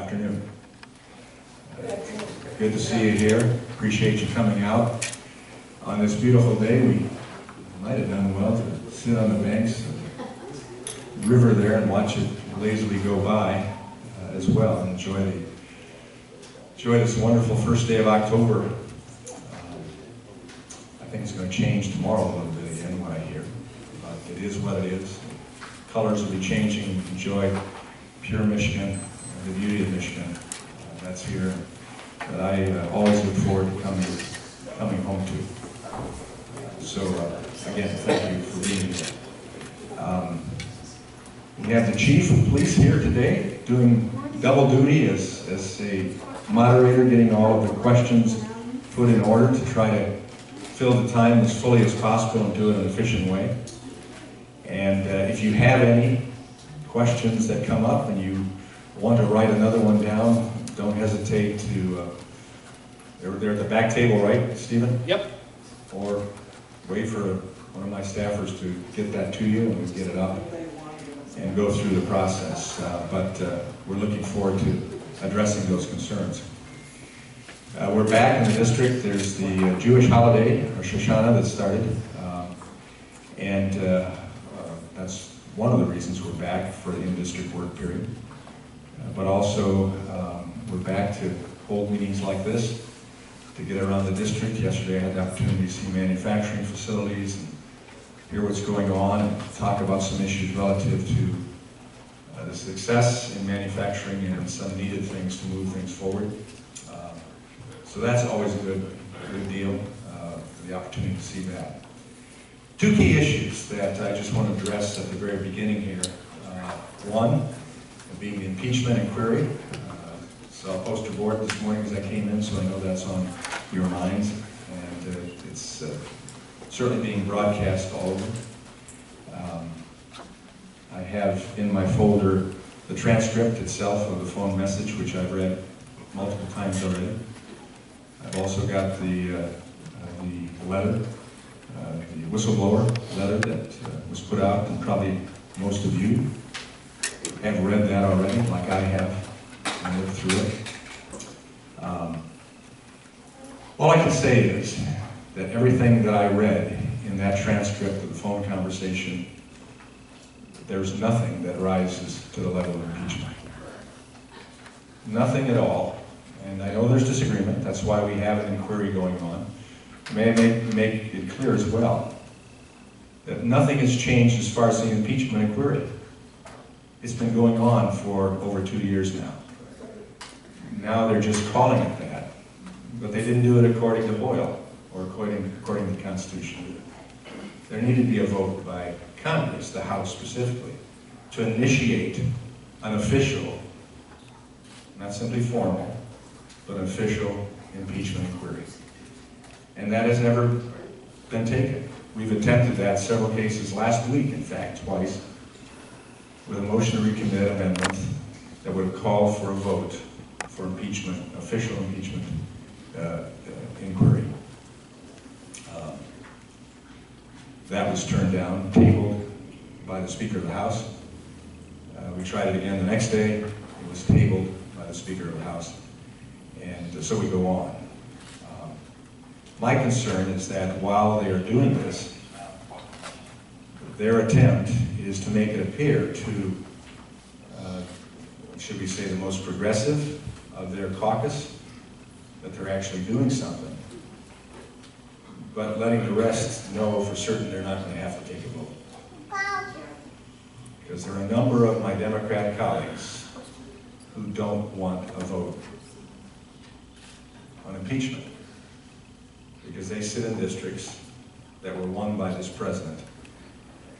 afternoon. Good to see you here. Appreciate you coming out on this beautiful day. We might have done well to sit on the banks of the river there and watch it lazily go by as well, and enjoy this wonderful first day of October. I think it's going to change tomorrow a little bit again, what I hear. But it is what it is. Colors will be changing. Enjoy pure Michigan, the beauty of Michigan. That's here that I always look forward to coming home to. So again, thank you for being here. We have the Chief of Police here today, doing double duty as a moderator, getting all of the questions put in order to try to fill the time as fully as possible and do it in an efficient way. And if you have any questions that come up and you want to write another one down, don't hesitate to, they're at the back table, right, Stephen? Yep. Or wait for one of my staffers to get that to you and we get it up and go through the process. But we're looking forward to addressing those concerns. We're back in the district. There's the Jewish holiday, or Shoshana, that started. And that's one of the reasons we're back for the in-district work period. But also, we're back to hold meetings like this to get around the district. Yesterday I had the opportunity to see manufacturing facilities and hear what's going on and talk about some issues relative to the success in manufacturing and some needed things to move things forward. So that's always a good deal, the opportunity to see that. Two key issues that I just want to address at the very beginning here. One, being the impeachment inquiry. Saw a poster board this morning as I came in, so I know that's on your minds. And it's certainly being broadcast all over. I have in my folder the transcript itself of the phone message, which I've read multiple times already. I've also got the letter, the whistleblower letter that was put out, and probably most of you have read that already, like I have, and looked through it. All I can say is that everything that I read in that transcript of the phone conversation, there's nothing that rises to the level of impeachment. Nothing at all. And I know there's disagreement. That's why we have an inquiry going on. May I make it clear as well that nothing has changed as far as the impeachment inquiry. It's been going on for over 2 years now. Now they're just calling it that, but they didn't do it according to Boyle or according to the Constitution. There needed to be a vote by Congress, the House specifically, to initiate an official, not simply formal, but an official impeachment inquiry. And that has never been taken. We've attempted that several cases last week, in fact, twice, with a motion to recommit amendment that would call for a vote for impeachment, official impeachment inquiry. That was turned down, tabled by the Speaker of the House. We tried it again the next day. It was tabled by the Speaker of the House. And so we go on. My concern is that while they are doing this, their attempt is to make it appear to, should we say, the most progressive of their caucus, that they're actually doing something, but letting the rest know for certain they're not going to have to take a vote. Because there are a number of my Democrat colleagues who don't want a vote on impeachment, because they sit in districts that were won by this president,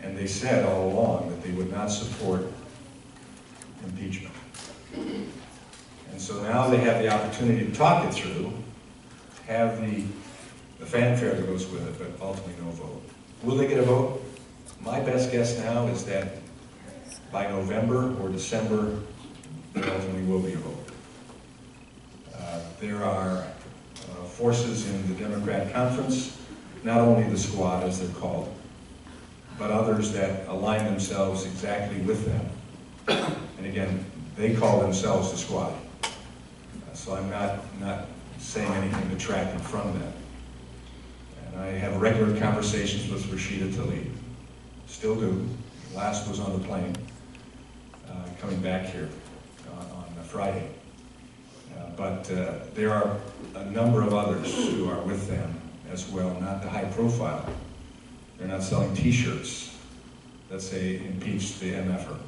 and they said all along that they would not support impeachment. And so now they have the opportunity to talk it through, have the fanfare that goes with it, but ultimately no vote. Will they get a vote? My best guess now is that by November or December, there ultimately will be a vote. There are forces in the Democrat conference, not only the squad as they're called, but others that align themselves exactly with them. And again, they call themselves the squad. So I'm not saying anything detracting from that. And I have regular conversations with Rashida Tlaib. Still do. Last was on the plane, coming back here on Friday. But there are a number of others who are with them as well, not the high profile. They're not selling T-shirts that say impeach the MFer.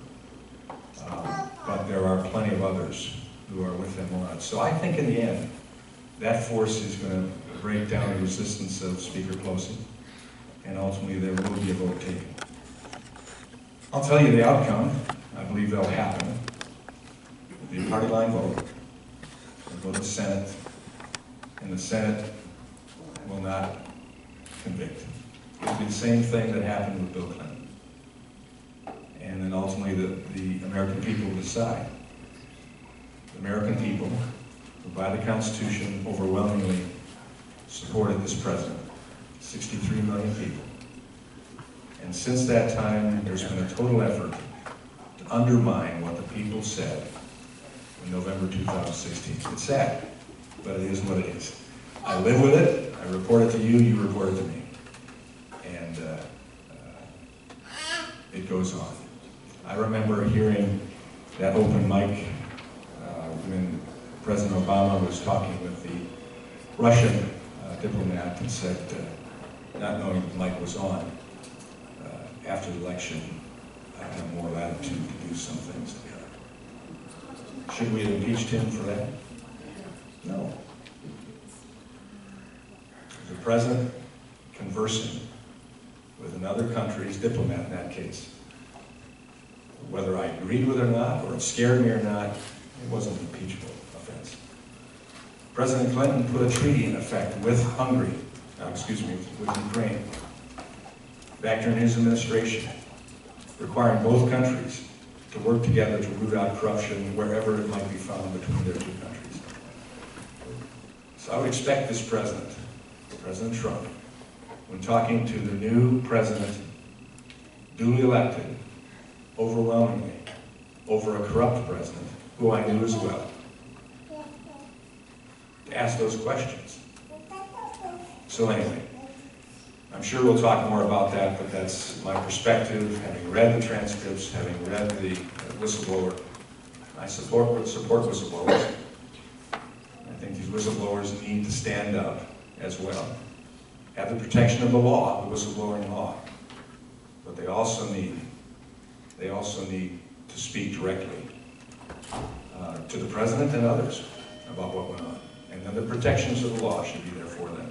But there are plenty of others who are with them on it. So I think in the end, that force is going to break down the resistance of Speaker Pelosi, and ultimately there will be a vote taken. I'll tell you the outcome. I believe that'll happen. It'll be a party line vote. It'll go to the Senate, and the Senate will not convict. It'll be the same thing that happened with Bill Clinton. And then ultimately the American people will decide. The American people, who by the Constitution overwhelmingly supported this president, 63 million people. And since that time, there's been a total effort to undermine what the people said in November 2016. It's sad, but it is what it is. I live with it, I report it to you, you report it to me. And it goes on. I remember hearing that open mic when President Obama was talking with the Russian diplomat and said, not knowing the mic was on, after the election, I have more latitude to do some things together. Should we have impeached him for that? No. The president conversing with another country's diplomat in that case, whether I agreed with it or not, or it scared me or not, it wasn't an impeachable offense. President Clinton put a treaty in effect with Hungary, with Ukraine, back during his administration, requiring both countries to work together to root out corruption wherever it might be found between their two countries. So I would expect this president, President Trump, when talking to the new president, duly elected, overwhelmingly, over a corrupt president, who I knew as well, to ask those questions. So anyway, I'm sure we'll talk more about that, but that's my perspective, having read the transcripts, having read the whistleblower. I support whistleblowers. I think these whistleblowers need to stand up as well. Have the protection of the law, the whistleblowing law. But they also need to speak directly to the president and others about what went on. And then the protections of the law should be there for them.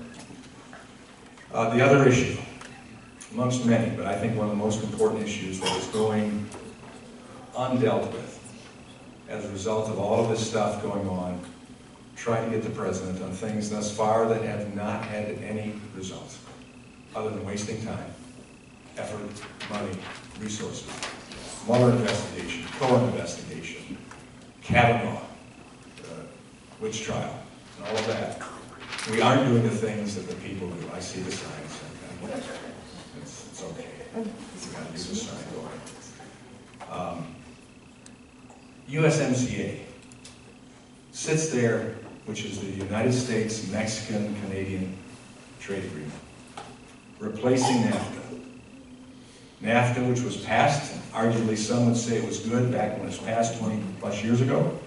The other issue, amongst many, but I think one of the most important issues that is going undealt with as a result of all of this stuff going on, trying to get the president on things thus far that have not had any results, other than wasting time, effort, money, resources. Mueller investigation, Cohen investigation, Kavanaugh, witch trial, and all of that. We aren't doing the things that the people do. I see the signs. It's okay. We got to do the sign going. USMCA sits there, which is the United States Mexican-Canadian Trade Agreement, replacing NAFTA. NAFTA, which was passed, arguably some would say it was good back when it was passed 20 plus years ago.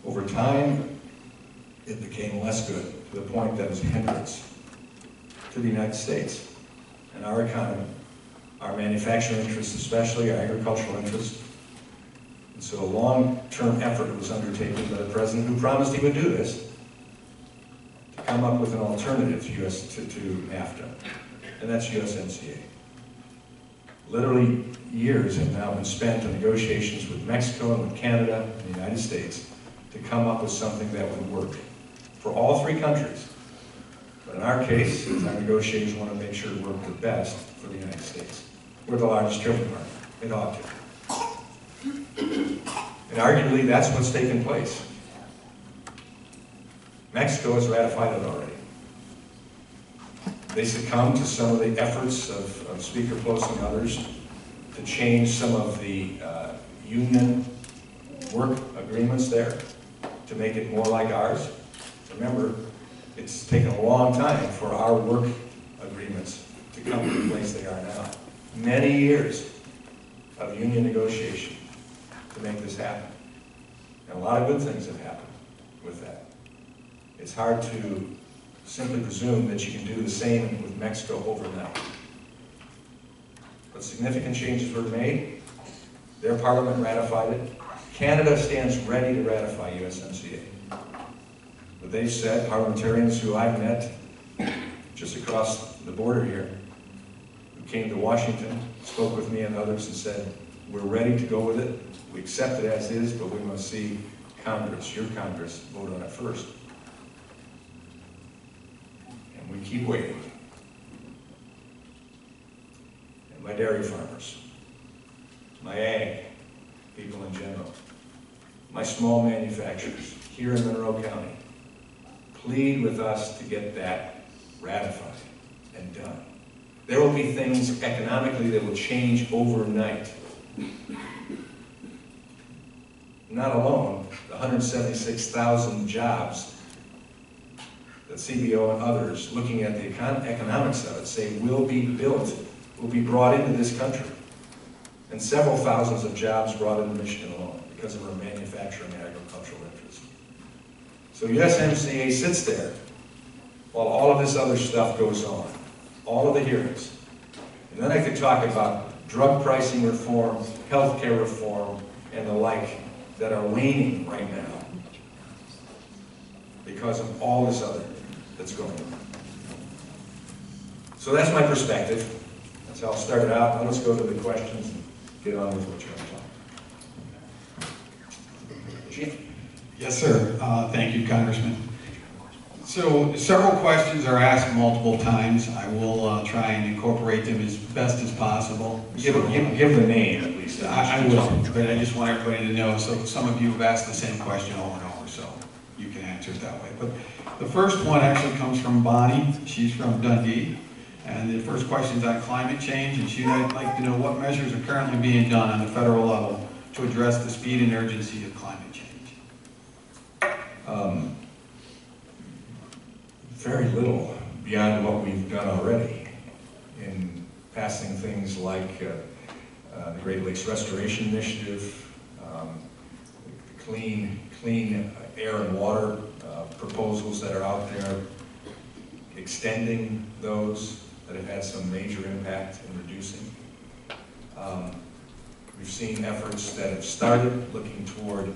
Over time, it became less good, to the point that it was a hindrance to the United States and our economy, our manufacturing interests especially, our agricultural interests. And so a long-term effort was undertaken by the president, who promised he would do this, to come up with an alternative to NAFTA, and that's USMCA. Literally years have now been spent on negotiations with Mexico and with Canada and the United States to come up with something that would work for all three countries. But in our case, our negotiators want to make sure it worked the best for the United States. We're the largest trading market. It ought to. And arguably, that's what's taken place. Mexico has ratified it already. They succumbed to some of the efforts of Speaker Pelosi and others to change some of the union work agreements there, to make it more like ours. Remember, it's taken a long time for our work agreements to come to the place they are now. Many years of union negotiation to make this happen. And a lot of good things have happened with that. It's hard to simply presume that you can do the same with Mexico overnight. But significant changes were made. Their parliament ratified it. Canada stands ready to ratify USMCA. But they've said, parliamentarians who I've met just across the border here, who came to Washington, spoke with me and others and said, we're ready to go with it. We accept it as is, but we must see Congress, your Congress, vote on it first. And we keep waiting. And my dairy farmers, my ag people in general, my small manufacturers here in Monroe County, plead with us to get that ratified and done. There will be things economically that will change overnight. Not alone, the 176,000 jobs that CBO and others, looking at the economics of it, say will be built, will be brought into this country. And several thousands of jobs brought into Michigan alone because of our manufacturing and agricultural interests. So USMCA sits there while all of this other stuff goes on, all of the hearings. And then I could talk about drug pricing reform, healthcare reform, and the like that are waning right now because of all this other that's going on. So that's my perspective. That's how I'll start it out. Now let's go to the questions and get on with what you're talking about. Chief? Yes, sir. Thank you, Congressman. So several questions are asked multiple times. I will try and incorporate them as best as possible. Give the name at least. I will, but I just want everybody to know. So some of you have asked the same question over and over, so you can answer it that way. But the first one actually comes from Bonnie. She's from Dundee. And the first question is on climate change, and she'd like to know what measures are currently being done on the federal level to address the speed and urgency of climate change. Very little beyond what we've done already in passing things like the Great Lakes Restoration Initiative, the clean air and water proposals that are out there, extending those that have had some major impact in reducing. We've seen efforts that have started looking toward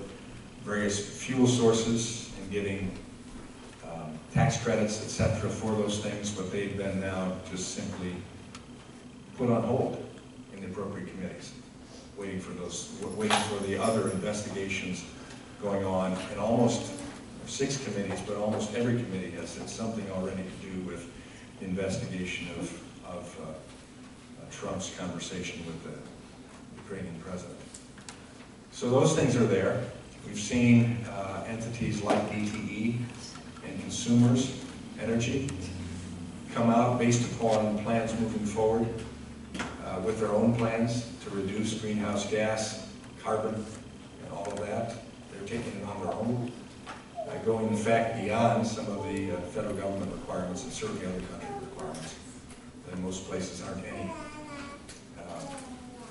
various fuel sources and getting tax credits, etc., for those things, but they've been now just simply put on hold in the appropriate committees, waiting for the other investigations going on in almost 6 committees, but almost every committee has something already to do with the investigation of Trump's conversation with the Ukrainian president. So those things are there. We've seen entities like DTE and Consumers Energy come out based upon plans moving forward with their own plans to reduce greenhouse gas, carbon, and all of that. They're taking it on their own, going in fact beyond some of the federal government requirements and certainly other country requirements that in most places aren't any.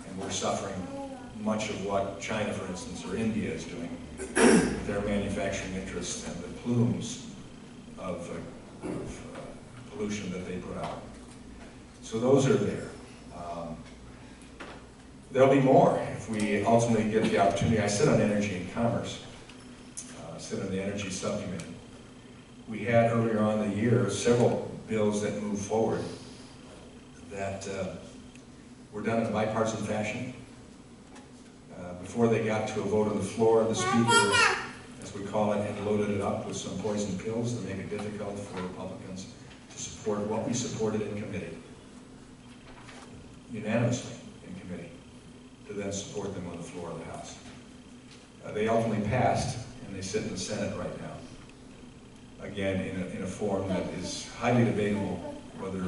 And we're suffering much of what China, for instance, or India is doing with their manufacturing interests and the plumes of pollution that they put out. So those are there. There'll be more if we ultimately get the opportunity. I sit on Energy and Commerce, sit on the Energy Subcommittee. We had earlier on in the year several bills that moved forward that were done in a bipartisan fashion. Before they got to a vote on the floor, the Speaker, as we call it, had loaded it up with some poison pills to make it difficult for Republicans to support what we supported in committee, unanimously in committee, to then support them on the floor of the House. They ultimately passed, and they sit in the Senate right now, again in a form that is highly debatable whether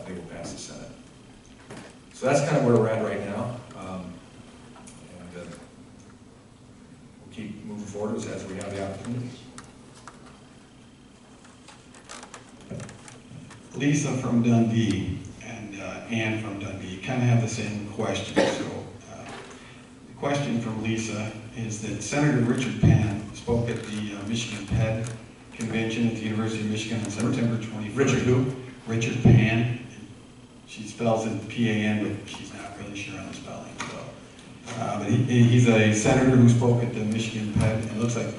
they will pass the Senate. So that's kind of where we're at right now. We'll keep moving forward. forward as we have the opportunity. Lisa from Dundee and Ann from Dundee kind of have the same question. So the question from Lisa is that Senator Richard Pan spoke at the Michigan PED convention at the University of Michigan on September 21st. Richard who? Richard Pan. She spells it P-A-N, but she's not really sure on the spelling. So, but he's a senator who spoke at the Michigan PED. It looks like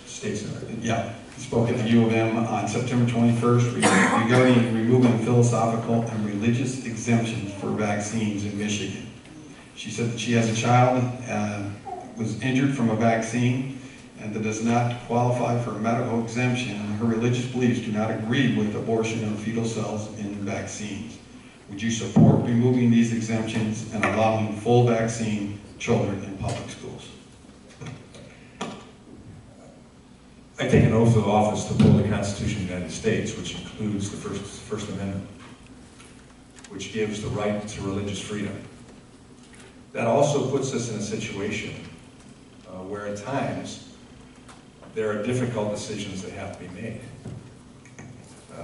State Senator. yeah. He spoke at the U of M on September 21st regarding removing philosophical and religious exemptions for vaccines in Michigan. She said that she has a child was injured from a vaccine and that does not qualify for a medical exemption, and her religious beliefs do not agree with abortion of fetal cells in vaccines. Would you support removing these exemptions and allowing full vaccine children in public schools? I take an oath of office to uphold the Constitution of the United States, which includes the First Amendment, which gives the right to religious freedom. That also puts us in a situation where at times there are difficult decisions that have to be made.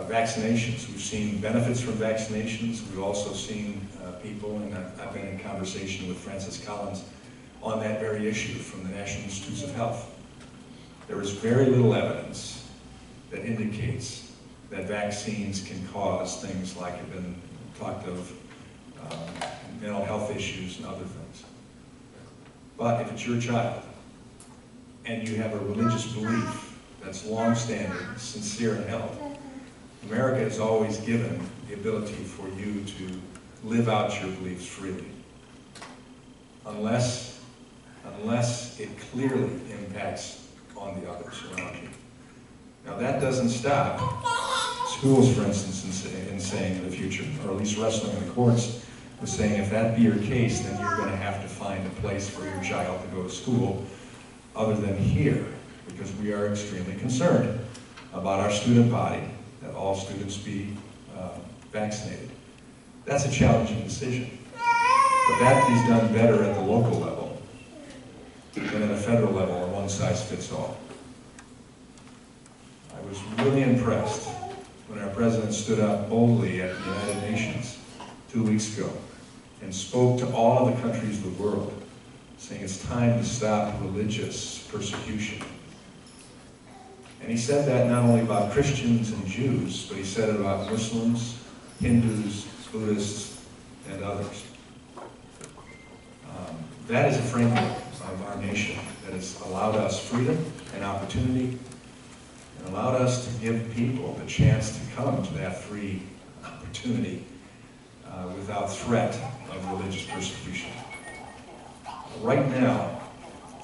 Vaccinations, we've seen benefits from vaccinations. We've also seen people, and I've been in conversation with Francis Collins on that very issue from the National Institutes of Health. There is very little evidence that indicates that vaccines can cause things like have been talked of, mental health issues and other things. But if it's your child and you have a religious belief that's long-standing, sincere, and held, America has always given the ability for you to live out your beliefs freely, unless it clearly impacts on the others around you. Now that doesn't stop schools, for instance, in saying in the future, or at least wrestling in the courts, with saying if that be your case, then you're going to have to find a place for your child to go to school other than here, because we are extremely concerned about our student body, that all students be vaccinated. That's a challenging decision, but that is done better at the local level than at a federal level, or one size fits all. I was really impressed when our president stood up boldly at the United Nations 2 weeks ago and spoke to all of the countries of the world, saying it's time to stop religious persecution. And he said that not only about Christians and Jews, but he said it about Muslims, Hindus, Buddhists, and others. That is a framework of our nation that has allowed us freedom and opportunity, and allowed us to give people the chance to come to that free opportunity without threat of religious persecution. Right now,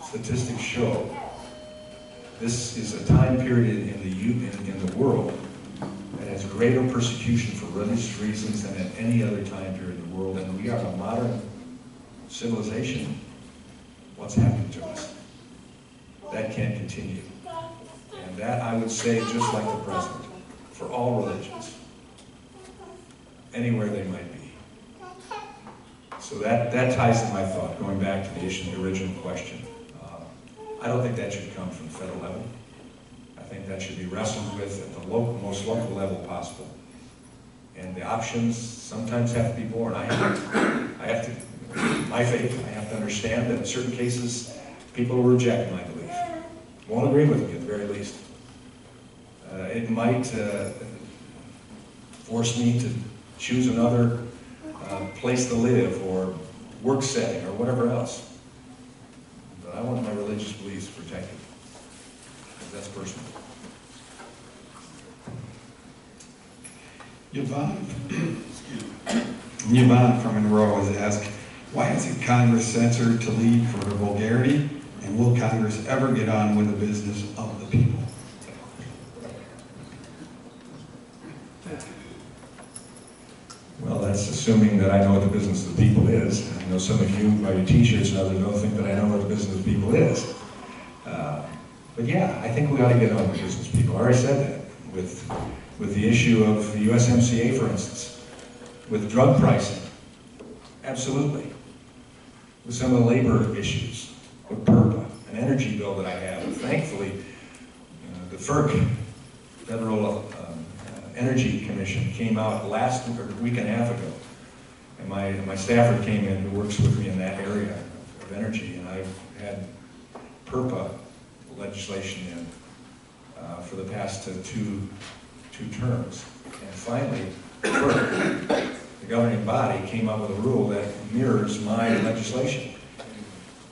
statistics show this is a time period in the world that has greater persecution for religious reasons than at any other time period in the world, and we are a modern civilization. What's happened to us? That can't continue. And that, I would say, just like the president, for all religions, anywhere they might be. So that ties to my thought, going back to the issue of the original question. I don't think that should come from the federal level. I think that should be wrestled with at the most local level possible. And the options sometimes have to be born. My faith, I have to understand that in certain cases, people will reject my belief. Won't agree with me at the very least. It might force me to choose another place to live or work setting or whatever else. But I want my religious beliefs protected. That's personal. Yvonne from Monroe has asked, why isn't Congress censored to lead for vulgarity, and will Congress ever get on with the business of the people? Well, that's assuming that I know what the business of the people is. I know some of you by your t-shirts and others don't think that I know what the business of the people is. But yeah, I think we ought to get on with the business of the people. I already said that with the issue of the USMCA, for instance, with drug pricing, absolutely. With some of the labor issues, with PURPA, an energy bill that I have. And thankfully, the FERC, Federal Energy Commission, came out last week and a half ago. And my staffer came in who works with me in that area of energy, and I've had PERPA legislation in for the past two terms. And finally, FERC, the governing body, came up with a rule that mirrors my legislation,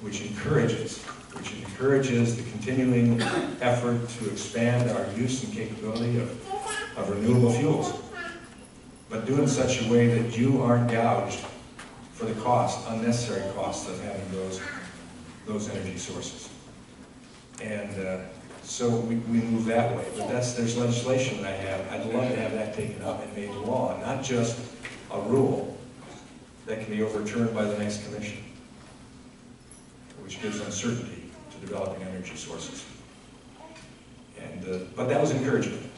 which encourages the continuing effort to expand our use and capability of renewable fuels, but do it in such a way that you aren't gouged for the unnecessary cost of having those energy sources. And so we move that way. But there's legislation that I have. I'd love to have that taken up and made law, not just a rule that can be overturned by the next commission, which gives uncertainty to developing energy sources. And but that was encouragement.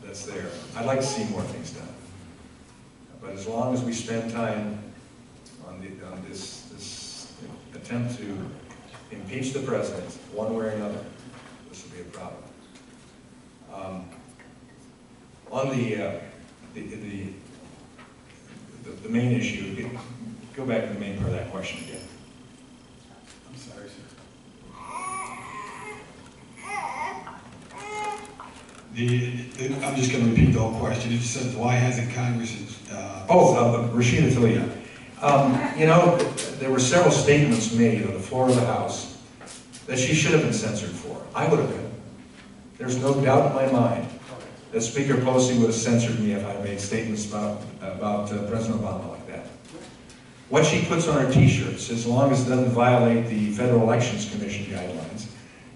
That's there. I'd like to see more things done. But as long as we spend time on this attempt to impeach the president one way or another, this will be a problem. On the main issue, go back to the main part of that question again. I'm sorry, sir. I'm just going to repeat the whole question. It just says, why hasn't Congress... Rashida Tlaib. You know, there were several statements made on the floor of the House that she should have been censored for. I would have been. There's no doubt in my mind that Speaker Pelosi would have censored me if I made statements about President Obama like that. What she puts on her t-shirts, as long as it doesn't violate the Federal Elections Commission guidelines,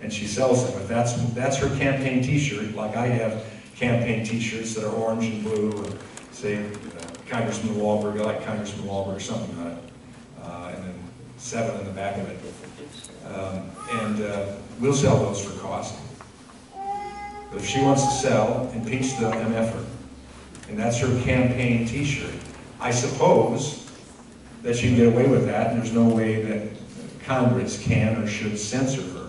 and she sells them, if that's her campaign t-shirt, like I have campaign t-shirts that are orange and blue, or say Congressman Walberg, I like Congressman Walberg, or something on it, and then 7 in the back of it. We'll sell those for cost. But if she wants to sell, impeach the MFer, and that's her campaign t-shirt, I suppose that she can get away with that, and there's no way that Congress can or should censor her.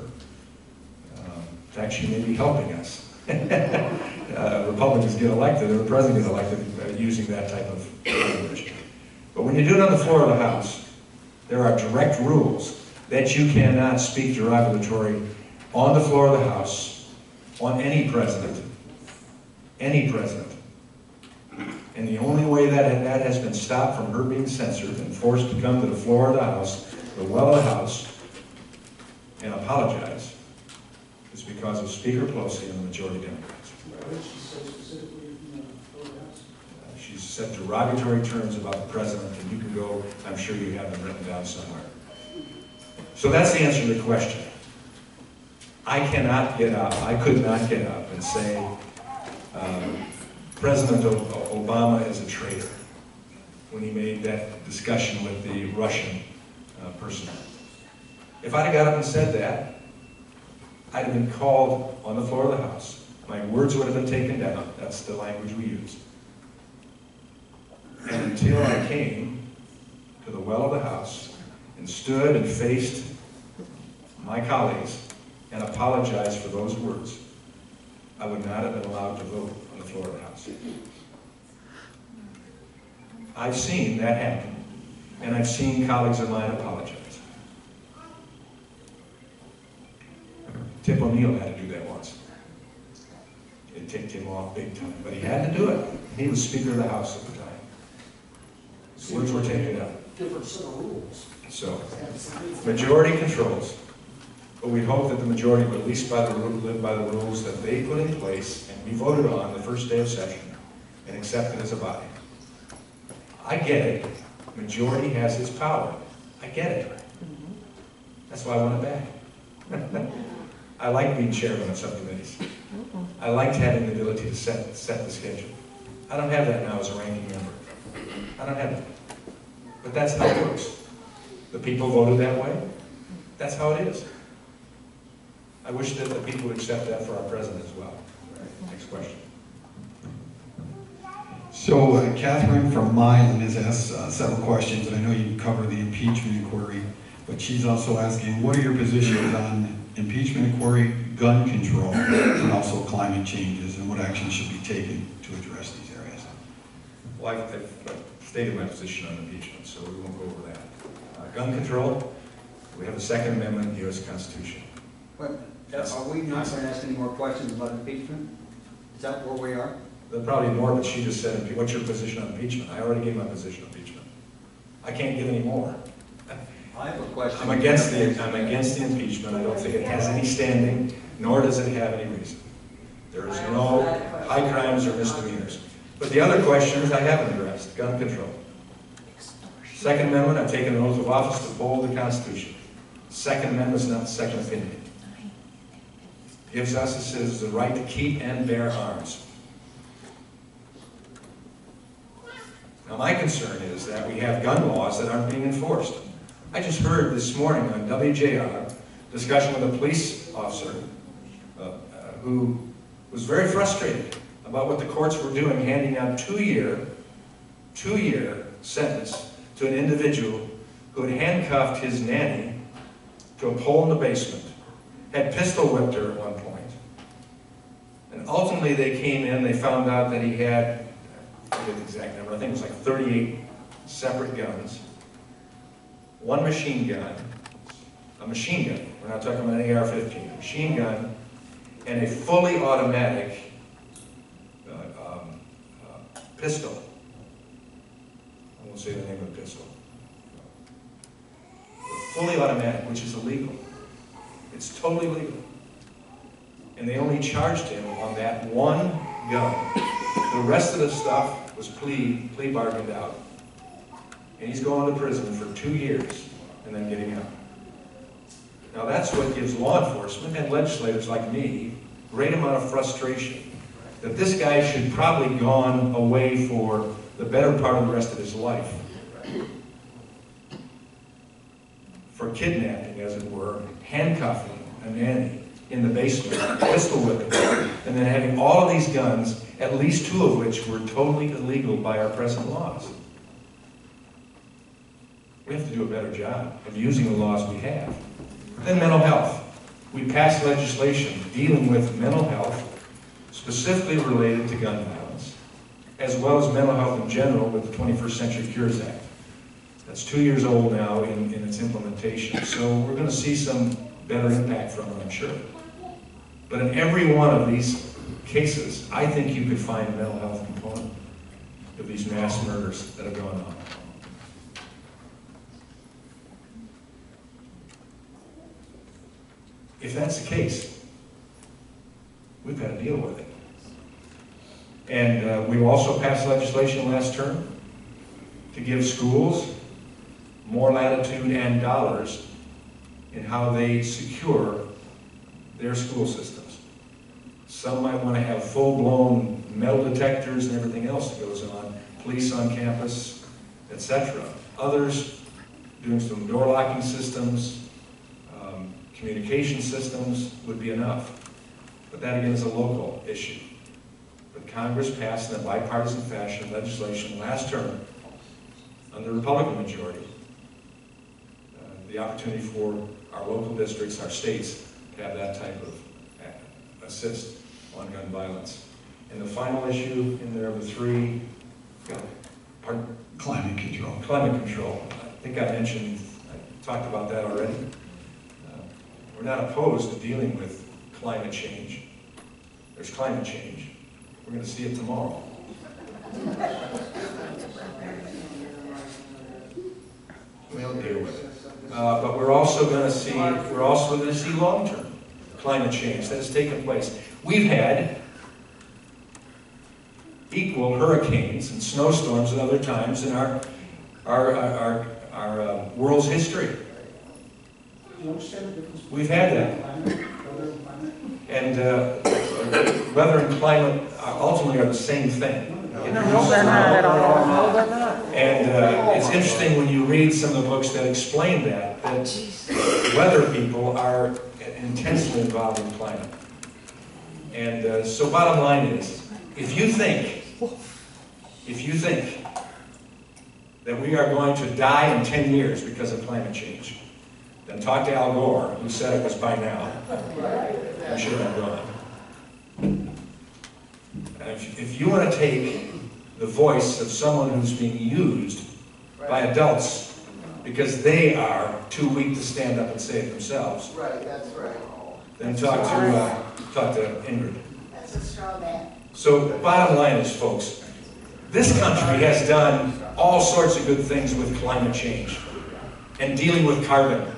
In fact, she may be helping us. Republicans get elected, or the president gets elected using that type of language. But when you do it on the floor of the House, there are direct rules that you cannot speak derogatory on the floor of the House on any president. Any president. And the only way that has been stopped from her being censored and forced to come to the floor of the House, the well of the House, and apologize, is because of Speaker Pelosi and the majority Democrats. What did she say specifically in the floor of the House? She's said derogatory terms about the president, and you can go, I'm sure you have them written down somewhere. So that's the answer to the question. I cannot get up, I could not get up and say, President Obama is a traitor when he made that discussion with the Russian personnel. If I'd have got up and said that, I'd have been called on the floor of the House. My words would have been taken down. That's the language we use. And until I came to the well of the House and stood and faced my colleagues and apologized for those words, I would not have been allowed to vote on the floor of the House. I've seen that happen, and I've seen colleagues of mine apologize. Tip O'Neill had to do that once. It ticked him off big time, but he had to do it. He was Speaker of the House at the time. His words were taken down. Different set of rules. So, majority controls. But we hope that the majority would at least live by the rules that they put in place and we voted on the first day of session and accept it as a body. I get it. Majority has its power. I get it. That's why I want it back. I like being chairman of subcommittees. I liked having the ability to set the schedule. I don't have that now as a ranking member. I don't have that. But that's how it works. The people voted that way. That's how it is. I wish that the people would accept that for our president as well. Next question. So Catherine from Milan has asked several questions, and I know you cover the impeachment inquiry, but she's also asking, what are your positions on impeachment inquiry, gun control, and also climate changes and what action should be taken to address these areas. Well, I've stated my position on impeachment, so we won't go over that. Gun control, we have the Second Amendment of the U.S. Constitution. Wait, Yes. are we not going to ask any more questions about impeachment? Is that where we are? There'll probably more, but she just said, what's your position on impeachment? I already gave my position on impeachment. I can't give any more. I have a question. I'm against the impeachment. I don't think it has any standing, nor does it have any reason. There is no high crimes or misdemeanors. But the other questions I haven't addressed, gun control. Second Amendment, I've taken an oath of office to uphold the Constitution. Second Amendment is not the second opinion. It gives us as citizens the right to keep and bear arms. Now my concern is that we have gun laws that aren't being enforced. I just heard this morning on WJR discussion with a police officer who was very frustrated about what the courts were doing, handing out two-year sentence to an individual who had handcuffed his nanny to a pole in the basement, had pistol whipped her at one point, and ultimately they came in, they found out that he had, I forget the exact number, I think it was like 38 separate guns, one machine gun, a machine gun, we're not talking about an AR-15, a machine gun, and a fully automatic pistol. I won't say the name of the pistol. Fully automatic, which is illegal. It's totally legal. And they only charged him on that one gun. The rest of the stuff was plea bargained out. And he's going to prison for 2 years and then getting out. Now that's what gives law enforcement and legislators like me a great amount of frustration. That this guy should probably gone away for the better part of the rest of his life. For kidnapping, as it were, handcuffing a nanny in the basement, pistol whipping, and then having all of these guns, at least 2 of which were totally illegal by our present laws. We have to do a better job of using the laws we have. Then mental health. We passed legislation dealing with mental health, specifically related to gun violence, as well as mental health in general with the 21st Century Cures Act. That's 2 years old now in its implementation, so we're going to see some better impact from it, I'm sure. But in every one of these cases, I think you could find a mental health component of these mass murders that have gone on. If that's the case, we've got to deal with it. And we also passed legislation last term to give schools more latitude and dollars in how they secure their school systems. Some might want to have full-blown metal detectors and everything else that goes on, police on campus, etc. Others doing some door locking systems, communication systems would be enough. But that again is a local issue. But Congress passed in a bipartisan fashion legislation last term under the Republican majority, the opportunity for our local districts, our states, to have that type of assist on gun violence. And the final issue in there of the 3, pardon? Climate control. Climate control. I think I mentioned, I talked about that already. We're not opposed to dealing with climate change. There's climate change. We're going to see it tomorrow. We'll deal with it. But we're also going to see long-term climate change that has taken place. We've had equal hurricanes and snowstorms at other times in our world's history. You understand the difference? We've had that. Climate, weather, and climate? And weather and climate ultimately are the same thing. No, they're not at all. No, they're not. And it's interesting when you read some of the books that explain that weather people are intensely involved in climate. And so bottom line is, if you think that we are going to die in 10 years because of climate change, then talk to Al Gore, who said it was by now. I'm sure I'm gone. And if you want to take the voice of someone who's being used by adults because they are too weak to stand up and say it themselves, Right, that's right. then talk to Ingrid. That's a straw man. So bottom line is, folks, this country has done all sorts of good things with climate change and dealing with carbon,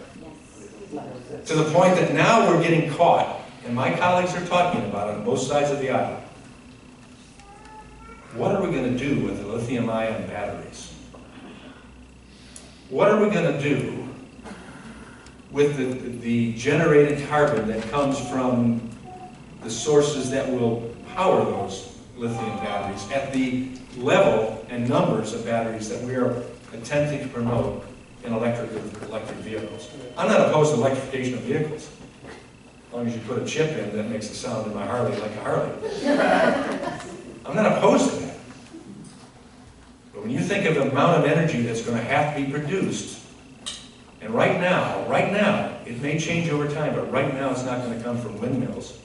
to the point that now we're getting caught, and my colleagues are talking about it on both sides of the aisle. What are we going to do with the lithium-ion batteries? What are we going to do with the generated carbon that comes from the sources that will power those lithium batteries at the level and numbers of batteries that we are attempting to promote in electric vehicles? I'm not opposed to electrification of vehicles, as long as you put a chip in that makes the sound in my Harley like a Harley. I'm not opposed to that. But when you think of the amount of energy that's going to have to be produced, and right now, it may change over time, but right now it's not going to come from windmills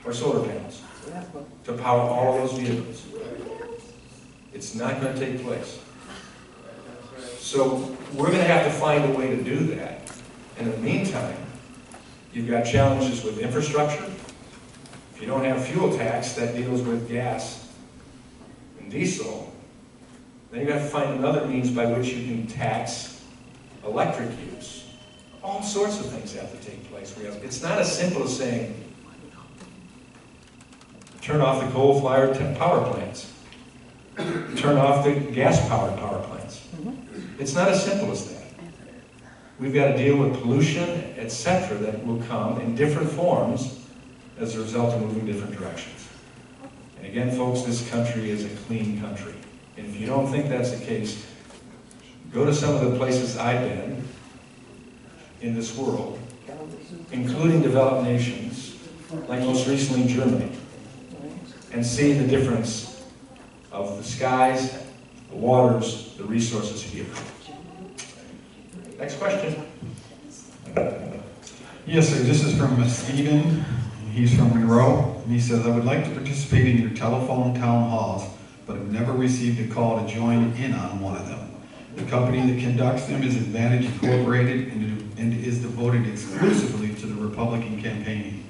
or solar panels to power all of those vehicles. It's not going to take place. So we're going to have to find a way to do that. And in the meantime, you've got challenges with infrastructure. If you don't have fuel tax that deals with gas and diesel, then you've got to find another means by which you can tax electric use. All sorts of things have to take place. It's not as simple as saying, turn off the coal-fired power plants. Turn off the gas-powered power plants. It's not as simple as that. We've got to deal with pollution, etc., that will come in different forms as a result of moving different directions. And again, folks, this country is a clean country. And if you don't think that's the case, go to some of the places I've been in this world, including developed nations, like most recently Germany, and see the difference of the skies, the waters, the resources here. Next question. Yes, sir. This is from Stephen. He's from Monroe. And he says, I would like to participate in your telephone town halls, but have never received a call to join in on one of them. The company that conducts them is Advantage Incorporated and is devoted exclusively to the Republican campaigning.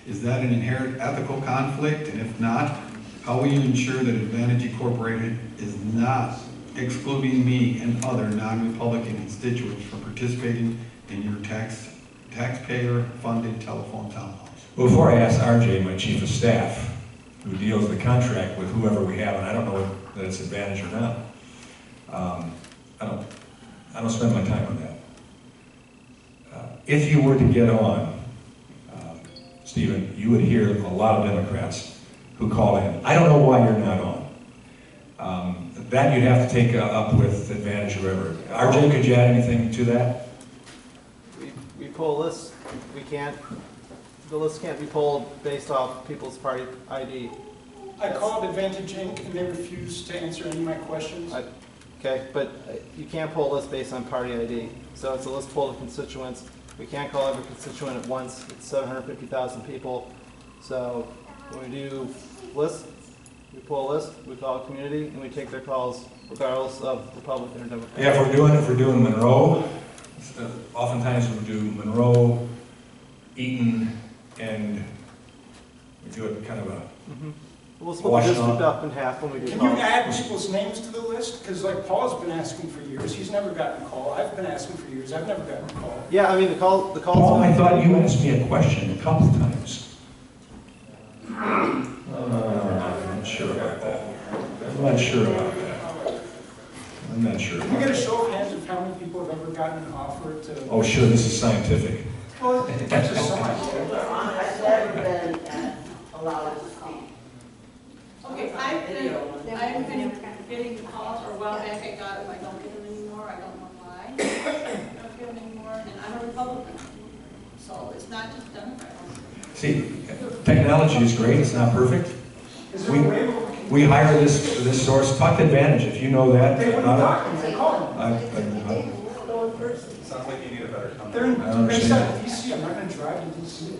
Is that an inherent ethical conflict? And if not, how will you ensure that Advantage Incorporated is not excluding me and other non-Republican constituents from participating in your taxpayer-funded telephone town halls? Well, before I ask RJ, my chief of staff, who deals the contract with whoever we have, and I don't know that it's Advantage or not, I don't spend my time on that. If you were to get on, Stephen, you would hear a lot of Democrats who call in. I don't know why you're not on. That you'd have to take up with Advantage or whoever. RJ, could you add anything to that? We pull lists. We can't. The list can't be pulled based off people's party ID. I called Advantage Inc. and they refused to answer any of my questions. Okay, but you can't pull a list based on party ID. So it's a list full of constituents. We can't call every constituent at once. It's 750,000 people. So when we do lists, we pull a list, we call a community, and we take their calls regardless of Republican or Democrat. Yeah, if we're doing Monroe, oftentimes we do Monroe, Eaton, and we do it kind of a We'll split the district up in half when we do Can you calls. add people's names to the list? Because like Paul's been asking for years, he's never gotten a call. I've been asking for years, I've never gotten a call. Yeah, I mean the calls. Paul, I thought you asked me a question a couple times. I'm not sure about that. I'm not sure about that. Can we get a show of hands of how many people have ever gotten an offer to? Oh, sure, this is scientific. Well, that's just so much. I've never been allowed to speak. Okay, I've been getting calls, or a while back I got them, I don't get them anymore, I don't know why. I don't get them anymore, and I'm a Republican, so it's not just Democrats. See, technology is great, it's not perfect. Is there a way where we can? We hire this source, talk to Advantage, if you know that. They wouldn't talk to me, they called me. Going first. Sounds like you need a better company. They're in, I don't based out understand. of DC, I'm not gonna drive to DC.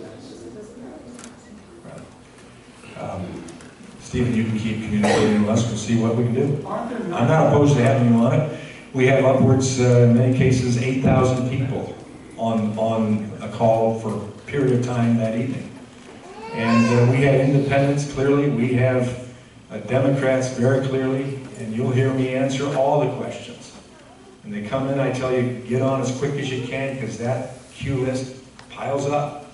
Stephen, you can keep communicating with us, we'll see what we can do. Aren't there I'm not opposed to having you on it. We have upwards, in many cases, 8,000 people on a call for a period of time that evening. And we have independents, clearly, we have Democrats, very clearly, and you'll hear me answer all the questions. When they come in, I tell you, get on as quick as you can, because that queue list piles up.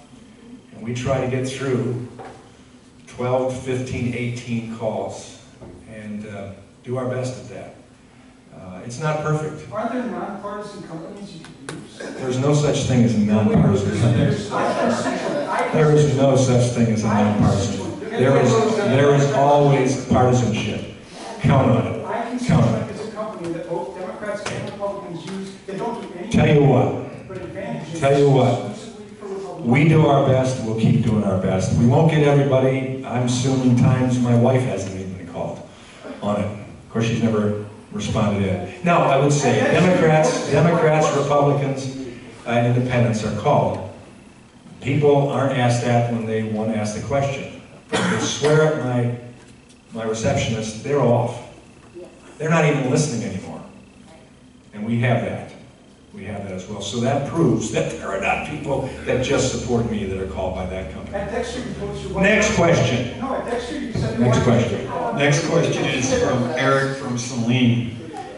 And we try to get through 12, 15, 18 calls, and do our best at that. It's not perfect. Aren't there nonpartisan companies you can use? There's no such thing as a nonpartisan. There is no such thing as a nonpartisan. There is always partisanship. Count on it. I can see Count on like it. it's a company that both Democrats and Republicans use. They don't do anything. Tell you what. But advantages. Tell you what. Exclusively for Republicans. We do our best. We'll keep doing our best. We won't get everybody. I'm assuming times my wife hasn't even been called on it. Of course, she's never responded yet. Now, I would say Democrats, Republicans, and independents are called. People aren't asked that when they want to ask the question. They swear at my receptionist, they're off. They're not even listening anymore. And we have that. We have that as well. So that proves that there are not people that just support me that are called by that company. At Dexter, you told us your Next question. No, at Dexter, you said Next your question. Next question is from Eric from Saline.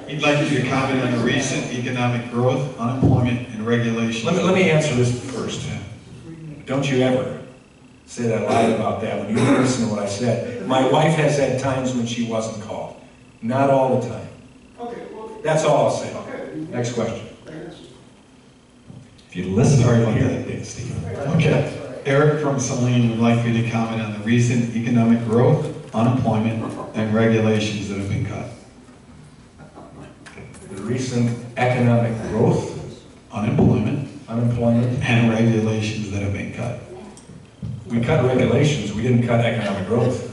He'd like you to comment on the recent economic growth, unemployment, and regulations. Let me answer this first. Don't you ever say that I lied about that when you didn't listen to what I said. My wife has had times when she wasn't called. Not all the time. Okay, well. That's all I'll say. Okay. Next question. If you listen, or you'll hear that, Steve. Okay. Eric from Saline would like you to comment on the recent economic growth, unemployment, and regulations that have been cut. The recent economic growth, Unemployment, unemployment. and regulations that have been cut. We cut regulations, we didn't cut economic growth.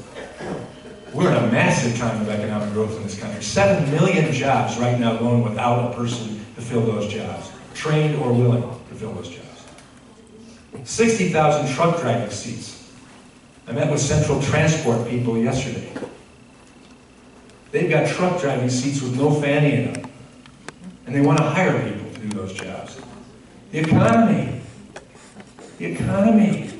We're in a massive time of economic growth in this country. 7 million jobs right now going without a person to fill those jobs, trained or willing to fill those jobs. 60,000 truck driving seats. I met with Central Transport people yesterday. They've got truck driving seats with no fanny in them. And they want to hire people to do those jobs. The economy. The economy.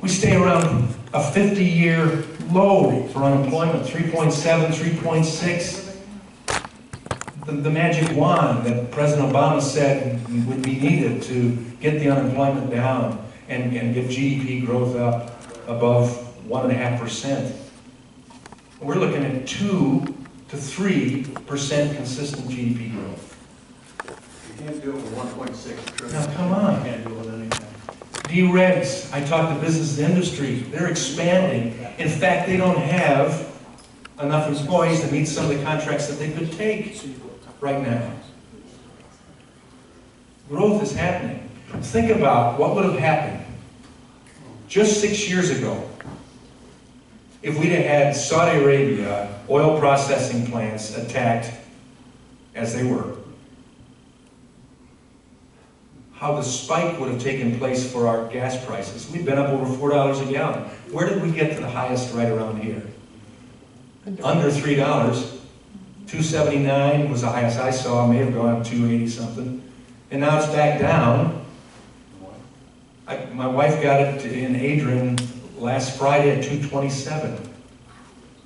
We stay around a 50-year low for unemployment, 3.7, 3.6. The magic wand that President Obama said would be needed to get the unemployment down and get GDP growth up above 1.5%. We're looking at 2 to 3% consistent GDP growth. You can't do it with 1.6 trillion. Now, come on. You can't do it with anything. Deregs, I talked to business and industry, they're expanding. In fact, they don't have enough employees to meet some of the contracts that they could take right now. Growth is happening. Think about what would have happened just 6 years ago if we'd have had Saudi Arabia oil processing plants attacked as they were. How the spike would have taken place for our gas prices. We've been up over $4 a gallon. Where did we get to the highest right around here? Under $3. $2.79 was the highest I saw. May have gone up $2.80 something. And now it's back down. My wife got it in Adrian last Friday at $2.27.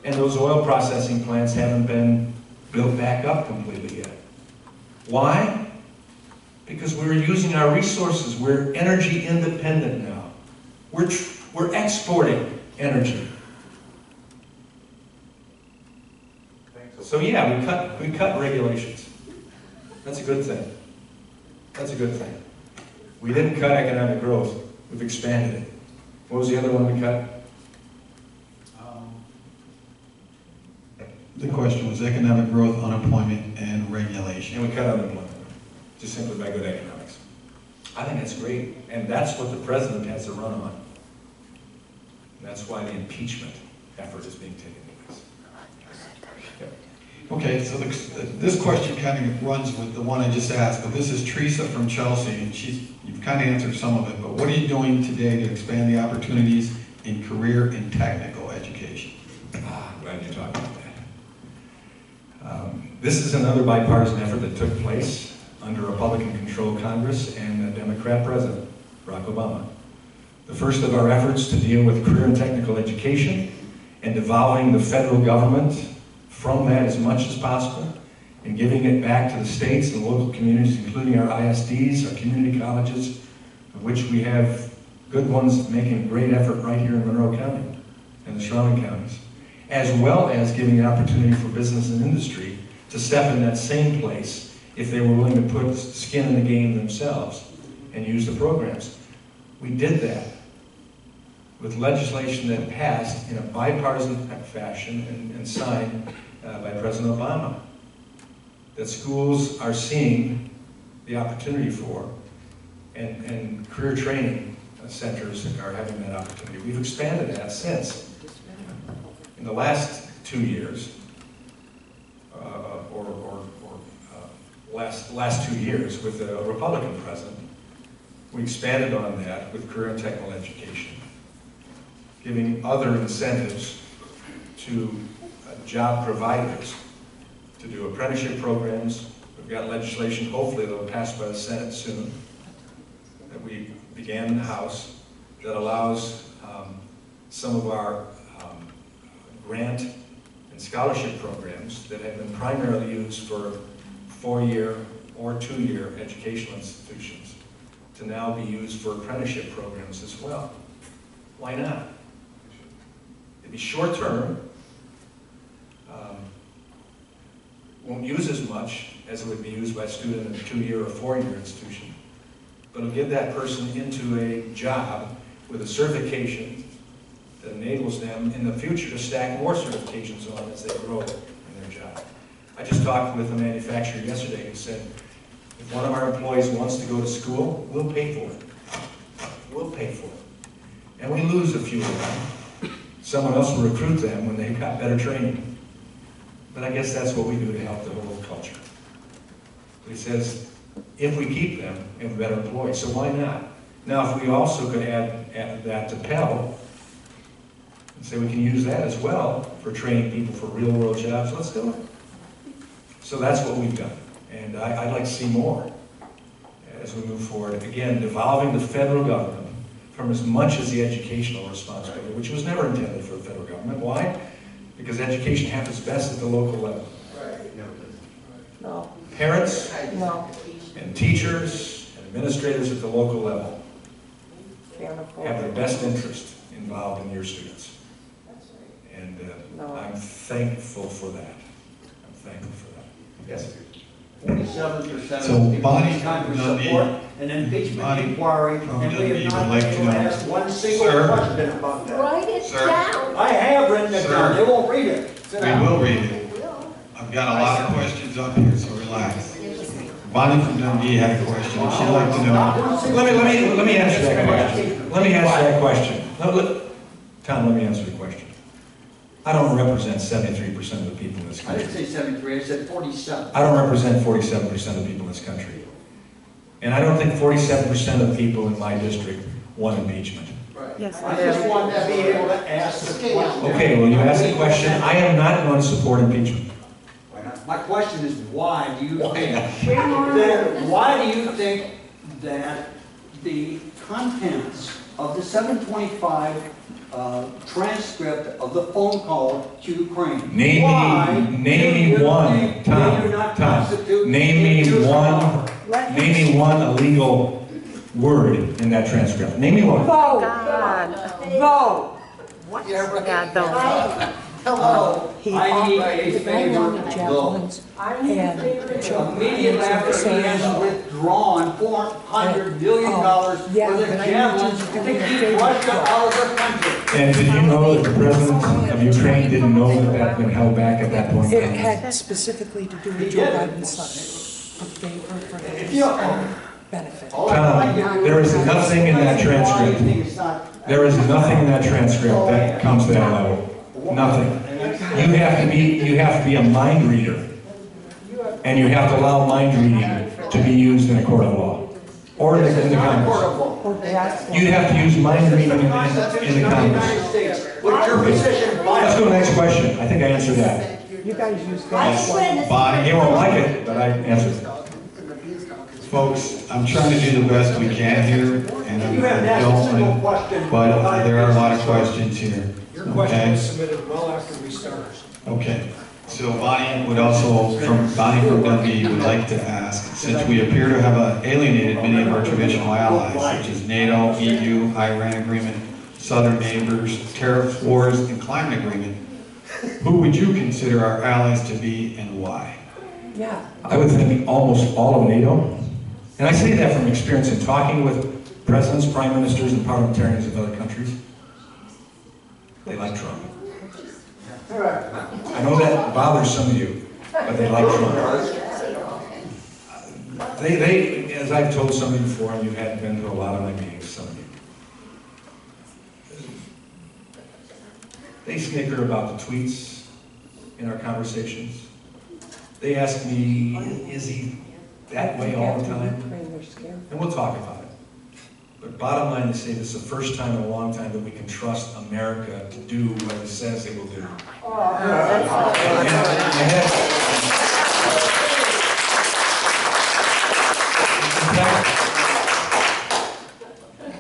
And those oil processing plants haven't been built back up completely yet. Why? Because we're using our resources. We're energy independent now. We're exporting energy. So yeah, we cut regulations. That's a good thing. That's a good thing. We didn't cut economic growth. We've expanded it. What was the other one we cut? The question was economic growth, unemployment, and regulation. And we cut unemployment. Just simply by good economics. I think that's great. And that's what the president has to run on. And that's why the impeachment effort is being taken place. Okay, so this question kind of runs with the one I just asked, but this is Teresa from Chelsea, and you've kind of answered some of it, but what are you doing today to expand the opportunities in career and technical education? Glad you're talking about that. This is another bipartisan effort that took place under a Republican-controlled Congress and a Democrat president, Barack Obama. The first of our efforts to deal with career and technical education and devolving the federal government from that as much as possible and giving it back to the states and local communities, including our ISDs, our community colleges, of which we have good ones making a great effort right here in Monroe County and the surrounding counties, as well as giving an opportunity for business and industry to step in that same place if they were willing to put skin in the game themselves and use the programs. We did that with legislation that passed in a bipartisan fashion and signed by President Obama, that schools are seeing the opportunity for, and career training centers are having that opportunity. We've expanded that since. In the last 2 years, last 2 years with a Republican president, we expanded on that with career and technical education, giving other incentives to job providers to do apprenticeship programs. We've got legislation, hopefully that'll pass by the Senate soon, that we began in the House, that allows some of our grant and scholarship programs that have been primarily used for 4-year or 2-year educational institutions to now be used for apprenticeship programs as well. Why not? It'd be short term, won't use as much as it would be used by a student in a 2-year or 4-year institution, but it'll get that person into a job with a certification that enables them in the future to stack more certifications on as they grow in their job. I just talked with a manufacturer yesterday who said, if one of our employees wants to go to school, we'll pay for it. We'll pay for it. And we lose a few of them. Someone else will recruit them when they've got better training. But I guess that's what we do to help the whole culture. He says, if we keep them, we have better employees, so why not? Now, if we also could add that to Pell, and say we can use that as well for training people for real-world jobs, let's do it. So that's what we've done. And I'd like to see more as we move forward. Again, devolving the federal government from as much as the educational responsibility, which was never intended for the federal government. Why? Because education happens best at the local level. No. Parents No. and teachers and administrators at the local level have their best interest involved in your students. And I'm thankful for that. I'm thankful for that. Yes. 47% So of people Bonnie in Congress from Dundee. support an impeachment Bonnie inquiry, from and we Dundee have would not like been to able to know. ask one single Sir. question about that. Write it Sir. down. I have written it Sir. down, they won't read it. We will read it. I've got a lot of questions up here, so relax. Bonnie from Dundee had a question. She'd like to know. Let me answer that question. Let me answer that question. Tom, let me answer the question. I don't represent 73% of the people in this I didn't country. say 73, I said 47. I don't represent 47% of the people in this country. And I don't think 47% of the people in my district want impeachment. Yes, I just want to be able to ask the question. Okay, well, you asked the question. I am not going to support impeachment. My question is, why do you think that the contents of the 725 transcript of the phone call to Ukraine? Name me one, Tom, name me one illegal word in that transcript. Name me one. Vote. Vote. What? Yeah, though. Hello. I need a favor though. Immediately after he has withdrawn $400 million for the javelins to keep Russia out of the country. And did you know that the president of Ukraine didn't know that that had been held back at that point in It time? had specifically to do with Joe Biden's son, a favor for his benefit. Tom, there is nothing in that transcript. There is nothing in that transcript that comes to that level. Nothing. you have to be a mind reader. And you have to allow mind reading to be used in a court of law. Or in the Congress. You'd have to use mind reading in the Congress. With your position, Let's go to the next question. I think I answered that. You guys use Bonnie, You won't like it, but I answered it. folks, I'm trying to do the best we can here, and you haven't asked a single don't, question. but there are a lot of questions here. Your question Okay? was submitted well after we started. Okay, so Bonnie from Dundee would like to ask, since we appear to have alienated many of our traditional allies, such as NATO, EU, Iran agreement, southern neighbors, tariff wars, and climate agreement, who would you consider our allies to be and why? Yeah. I would think almost all of NATO. And I say that from experience in talking with presidents, prime ministers, and parliamentarians of other countries. They like Trump. I know that bothers some of you, but they like Trump. They, as I've told some of you before, and you've been to a lot of my meetings, some of you, they snicker about the tweets in our conversations. They ask me, is he that way all the time? And we'll talk about it. But bottom line is, say this is the first time in a long time that we can trust America to do what it says it will do.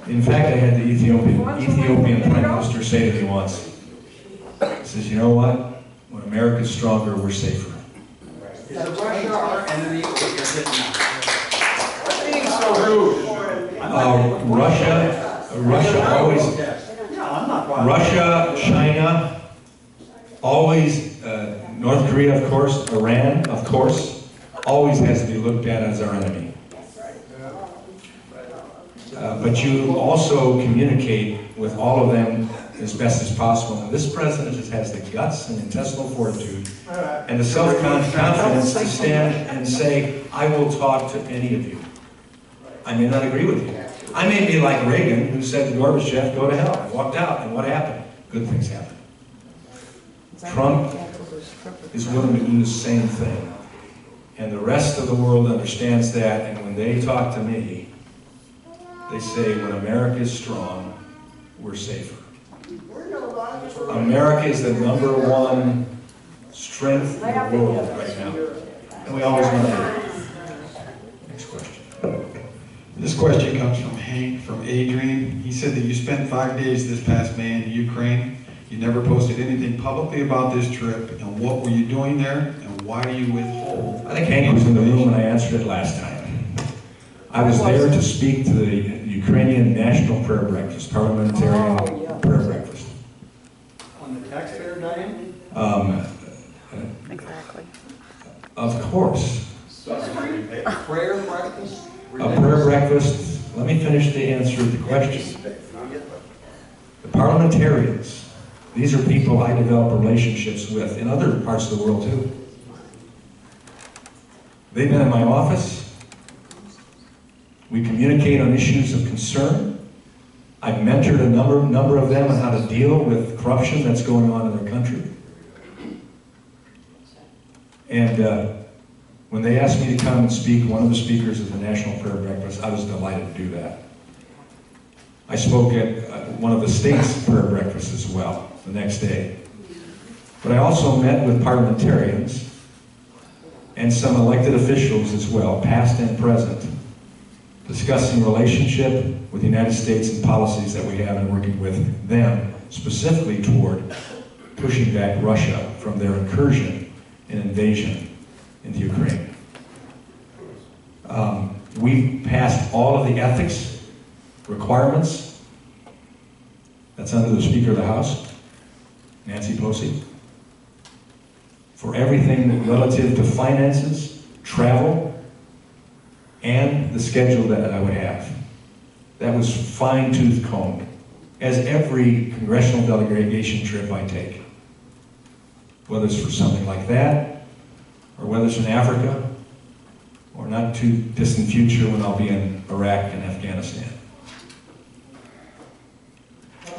In fact, I had the Ethiopian Prime Minister say to me once, he says, you know what? When America's stronger, we're safer. Is Russia our enemy or is it not? What's being so rude? Russia always, Yeah, I'm not bothered. Russia, China, always, North Korea, of course, Iran, of course, always has to be looked at as our enemy. But you also communicate with all of them as best as possible. And this president just has the guts and intestinal fortitude and the self-confidence to stand and say, I will talk to any of you. I may not agree with you. I may be like Reagan, who said to Gorbachev, go to hell, and walked out. And what happened? Good things happened. Trump is willing to do the same thing. And the rest of the world understands that, and when they talk to me, they say, when America is strong, we're safer. America is the #1 strength in the world right now. And we always want to. Next question. This question comes from Hank from Adrian. He said that you spent 5 days this past May in Ukraine. You never posted anything publicly about this trip, and what were you doing there, and why do you withhold? I think Hank was in the room when I answered it last time. I was there to speak to the Ukrainian National Prayer Breakfast, parliamentarian prayer breakfast. On the taxpayer dime? Exactly. Of course. Prayer breakfast? A prayer breakfast. Let me finish the answer to the question. The parliamentarians, these are people I develop relationships with in other parts of the world too. They've been in my office. We communicate on issues of concern. I've mentored a number of them on how to deal with corruption that's going on in their country. And when they asked me to come and speak, one of the speakers of the National Prayer Breakfast, I was delighted to do that. I spoke at one of the state's prayer breakfasts as well the next day. But I also met with parliamentarians and some elected officials as well, past and present, discussing relationship with the United States and policies that we have and working with them, specifically toward pushing back Russia from their incursion and invasion into Ukraine. We passed all of the ethics requirements. That's under the Speaker of the House, Nancy Pelosi, for everything relative to finances, travel, and the schedule that I would have. That was fine-tooth combed, as every congressional delegation trip I take, whether it's for something like that, or whether it's in Africa, or not too distant future when I'll be in Iraq and Afghanistan.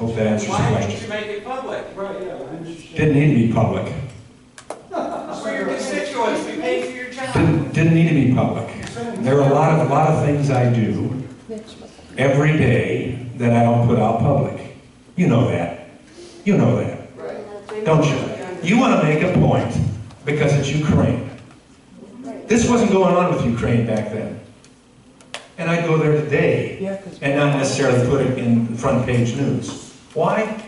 Hope that answers the Why didn't question. you make it public? Right, yeah, I understand. Didn't need to be public. For your constituents, we paid for your job. Didn't need to be public. There are a lot of things I do every day that I don't put out public. You know that. You know that. Don't you? You want to make a point because it's Ukraine. This wasn't going on with Ukraine back then. And I'd go there today and not necessarily put it in front page news. Why?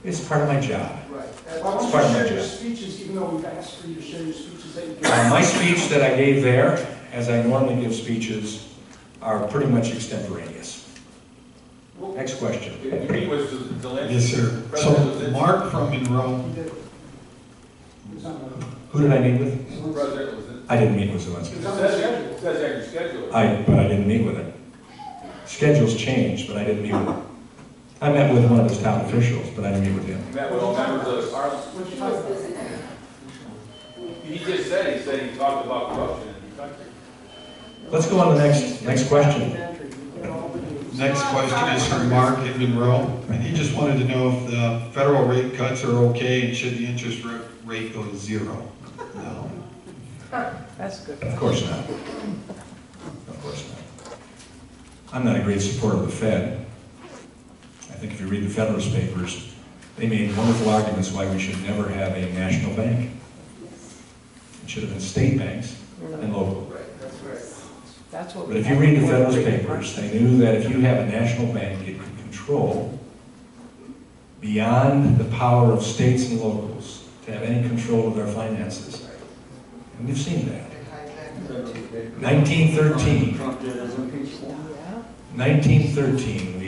It's part of my job. Right. It's Why don't part of you my share your job. speeches, even though we've asked for you to share your speeches that you give? My speech that I gave there, as I normally give speeches, are pretty much extemporaneous. Next question. Did you meet with Zelensky? Yes, sir. So Mark from Monroe, He did. He was on the- Who did I meet with? President, was it? I didn't meet with Zelensky. It says on your schedule. But I didn't meet with him. Schedules changed, but I didn't meet with him. I met with one of his top officials, but I didn't meet with him. You met with all members of the parliament. What'd you talk about? He just said, he talked about corruption in the country. Let's go on to the next question. next question is from Mark in Monroe, and he just wanted to know if the federal rate cuts are okay and should the interest rate go to 0? No. That's good. Of course not. Of course not. I'm not a great supporter of the Fed. I think if you read the Federalist Papers, they made wonderful arguments why we should never have a national bank. It should have been state banks and local. That's what. But if you read the Federalist Papers, they knew that if you have a national bank, it could control beyond the power of states and locals to have any control of their finances. And we've seen that. 1913. 1913,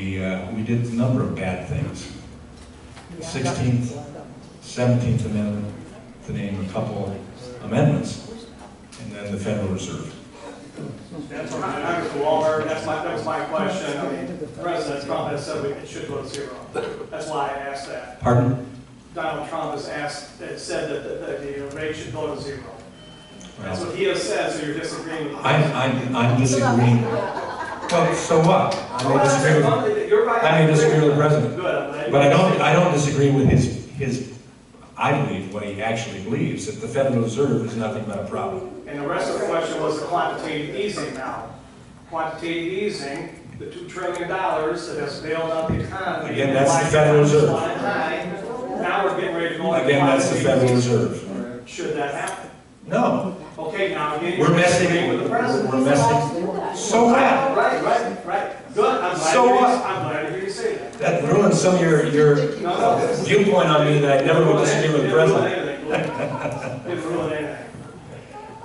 we did a number of bad things. 16th, 17th Amendment, to name a couple amendments, and then the Federal Reserve. That's I'm Mr. Walberg. That was my question. President Trump has said it should go to 0. That's why I asked that. Pardon? Donald Trump has said that the rate should go to 0. That's Well, what he has said, so you're disagreeing with him. I'm disagreeing. Well, so what? I may disagree with the president. Good. But I don't disagree with his, I believe what he actually believes, that the Federal Reserve is nothing but a problem. And the rest of the question was the quantitative easing now. Quantitative easing, the $2 trillion that has bailed out the economy. Again, that's the Federal Reserve. Now we're getting ready to go. Again, that's the Federal Reserve. Should that happen? No. Okay, now again, We're you're messing disagreeing with the president. We're messing. So what? Right. Good. I'm glad to hear you say that. That ruins some of your viewpoint on me that I never would disagree with the president. Didn't ruin anything.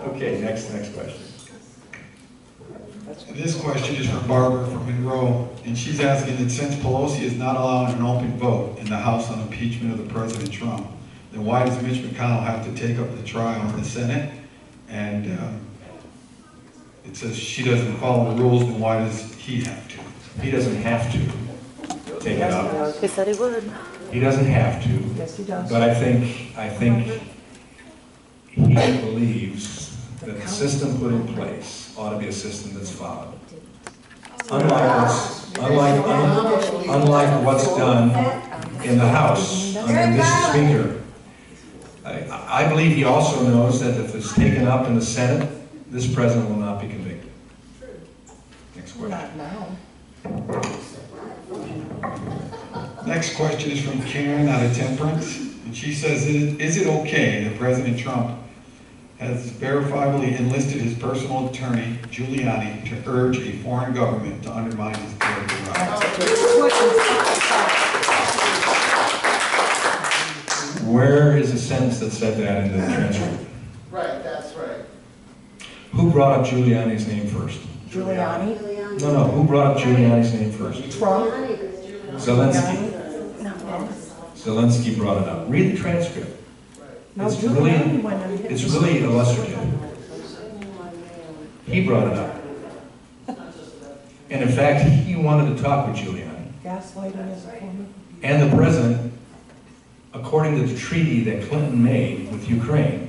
Okay, next question. This question is from Barbara from Monroe, and she's asking that since Pelosi is not allowing an open vote in the House on impeachment of the President Trump, then why does Mitch McConnell have to take up the trial in the Senate? And it says she doesn't follow the rules, then why does he have to? He doesn't have to take it up. He said he would. He doesn't have to. Yes, he does. But I think he believes that the system put in place ought to be a system that's followed. Unlike what's done in the House under this speaker. I believe he also knows that if it's taken up in the Senate, this president will not be convicted. Next question. Not now. Next question is from Karen out of Temperance, and she says, is it okay that President Trump has verifiably enlisted his personal attorney, Giuliani, to urge a foreign government to undermine his political rights? Where is the sentence that said that in the transcript? Right, that's right. Who brought up Giuliani's name first? Giuliani? No, who brought up Giuliani's name first? Trump? Zelensky. Zelensky brought it up. Read the transcript. No, It's Giuliani went and hit It's the- really illustrative. He brought it up. And in fact, he wanted to talk with Giuliani. Gaslighting is a form And the president, according to the treaty that Clinton made with Ukraine,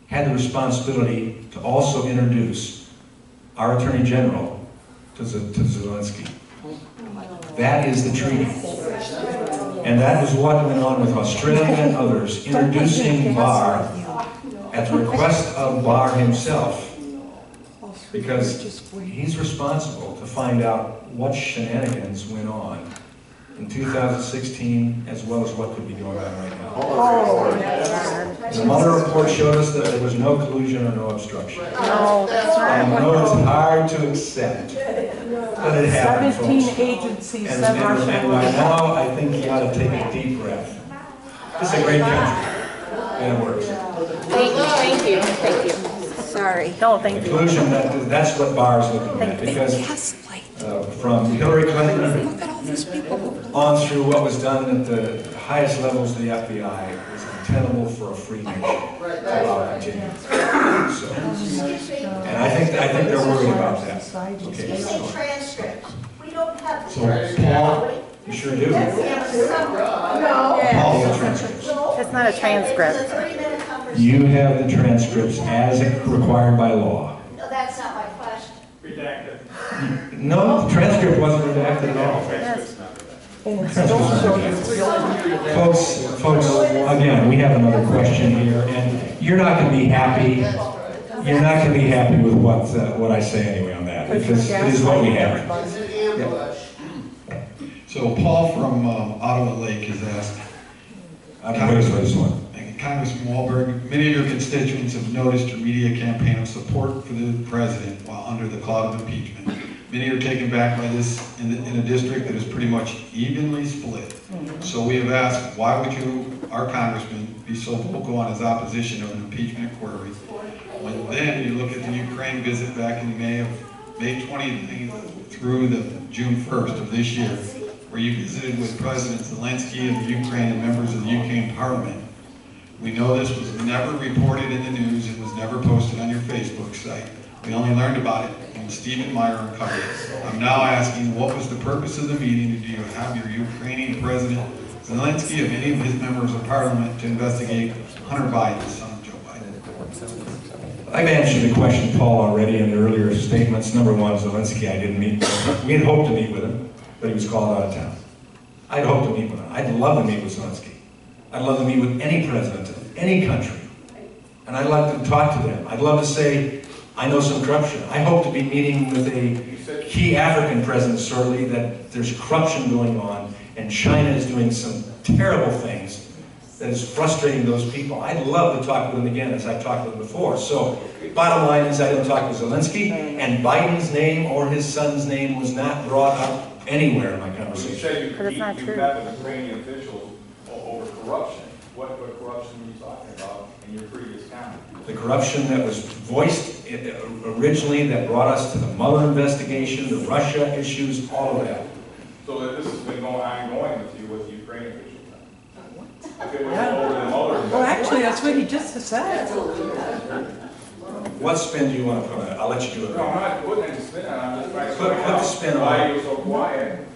had the responsibility to also introduce our Attorney General to Zelensky. That is the treaty. And that was what went on with Australia and others, introducing Barr at the request of Barr himself, because he's responsible to find out what shenanigans went on in 2016, as well as what could be going on right now. The Mueller report showed us that there was no collusion or no obstruction. No, that's I not know what. it's hard to accept, but it happened, 17 folks. agencies And said Russia by was. now, I think you ought to take a deep breath. It's a great country, and it works. Thank you. Sorry. No, thank The you. collusion, that's what Barr's looking at, because from Hillary Clinton Look at all these people. on through what was done at the highest levels of the FBI, it was untenable for a free nation to allow continue. So, and I think they're worried about that. Okay, It's so, a transcript. We don't have the so transcript. Paul, you sure do. We have a summary. No. All the transcripts. It's not a transcript. It's a 3-minute conversation. You have the transcripts as required by law. No, that's not my question. Redacted. No, the transcript wasn't redacted at all. And it still shows you Folks, again, we have another question here, and you're not going to be happy. You're not going to be happy with what I say anyway on that, because it is what we have. Yeah. So Paul from Ottawa Lake has asked, I'm waiting for this one. Congressman Walberg, many of your constituents have noticed your media campaign of support for the president while under the cloud of impeachment. Many are taken back by this in a district that is pretty much evenly split. So we have asked, why would you, our congressman, be so vocal on his opposition of an impeachment inquiry, when then you look at the Ukraine visit back in May 29th through the June 1st of this year, where you visited with President Zelensky of the Ukraine and members of the Ukraine Parliament. We know this was never reported in the news, it was never posted on your Facebook site. We only learned about it when Stephen Meyer uncovered it. I'm now asking, what was the purpose of the meeting? Did you have your Ukrainian President Zelensky of any of his members of Parliament to investigate Hunter Biden, son of Joe Biden? I've answered the question, Paul, already in the earlier statements. Number one, Zelensky, I didn't meet with. We had hoped to meet with him, but he was called out of town. I'd hoped to meet with him. I'd love to meet with Zelensky. I'd love to meet with any president of any country. And I'd like to talk to them. I'd love to say, I know some corruption. I hope to be meeting with a key African president shortly that there's corruption going on and China is doing some terrible things that is frustrating those people. I'd love to talk with them again as I've talked with them before. So, bottom line is I didn't talk with Zelensky, and Biden's name or his son's name was not brought up anywhere in my You conversation. said But it's not you true. met with Ukrainian officials over corruption. What corruption were you talking about in your previous comment? The corruption that was voiced originally that brought us to the Mueller investigation, the Russia issues, all of that. So that this has been going ongoing with you with the Ukrainian officials? If it was over the Mueller Well, actually, that's what he just said. What spin do you want to put on it? I'll let you do it. No, I'm not putting any spin on it, I'm just trying to Put find the out spin on why it. you were so quiet.